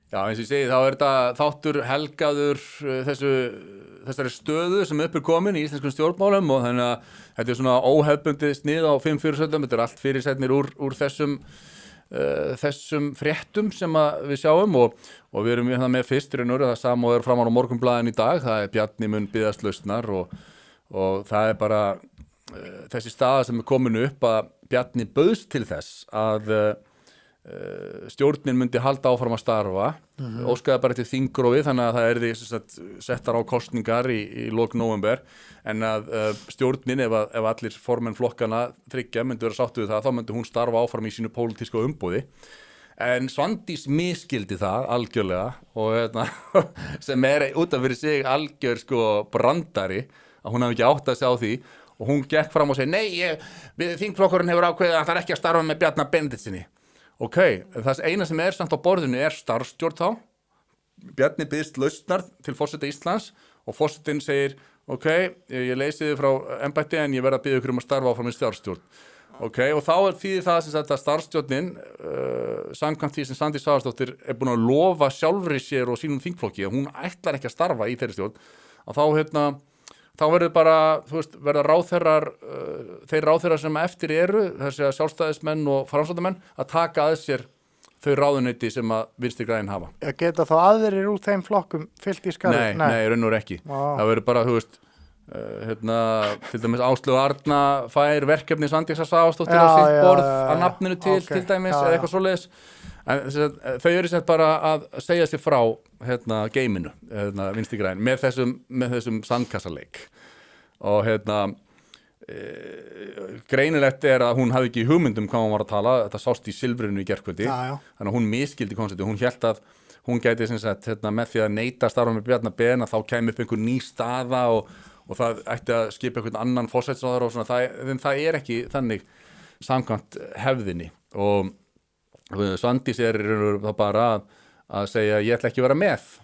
Já, eins og ég segi, þá þetta þáttur helgaður þessari stöðu sem upp komin í íslenskum stjórnmálum og þannig að þetta svona óhefbundið snið á 5 fyrirsætum, þetta allt fyrirsætnir úr þessum fréttum sem við sjáum og við erum hérna með fyrsturinn það sama og framan á Morgunblaðinu í dag, það Bjarni mun biðjast lausnar og það bara þessi staða sem komin upp að Bjarni bauðst til þess að stjórnin myndi halda áfram að starfa óskaði bara til þingrofi þannig að það yrði settar á kosningar í lok nóvember en að stjórnin ef allir formenn flokkana þriggja myndi vera sáttu við það þá myndi hún starfa áfram í sínu pólitíska umboði en Svandís misskildi það algjörlega og sem út af fyrir sig algjör brandari að hún hafi ekki átt að sjá því og hún gekk fram og segi nei, þingflokkurinn hefur ákveðið að það ekki að starfa með Bjarna Benediktssyni. Ok, það eina sem samt á borðinu starfsstjórn þá. Bjarni biðst lausnar til forseta Íslands og forsetinn segir, ok, ég leysi þið frá embætti en ég verð að biðja ykkur að starfa áfram í starfsstjórn. Ok, og þá þýðir það sem sagt að starfsstjórnin, samkvæmt því sem Svandís Svavarsdóttir búin að lofa sjálfri sér og sínum þingflokki að hún ætlar ekki að starfa í þeirri stjórn, að þá verður bara, verða ráðherrar, þeir ráðherrar sem eftir eru, þessi sjálfstæðismenn og framsóknarmenn, að taka að sér þau ráðuneyti sem að Vinstri græn hafa. Geta þá aðrir úr þeim flokkum fyllt í skarð? Nei, raun og ekki. Það verður bara, til dæmis Áslaug Arna fær verkefni Svandísar Svavarsdóttir á sitt borð að nafninu til dæmis, eða eitthvað svoleiðis. En þau eru sett bara að segja sér frá geiminu, Vinstri græn, með þessum sandkassaleik og greinilegt að hún hafði ekki hugmyndum hvað hún var að tala, þetta sást í Silfrinu í gærkvöldi, þannig að hún misskildi konceptið, hún hélt að hún gæti með því að neita starfa með Bjarna Ben að þá kæmi upp einhver ný staða og það ætti að skipa einhvern annan forsætisráðherra og svona, það ekki þannig samkvæmt hefðinni og Svandís þá bara að segja ég ætla ekki að vera með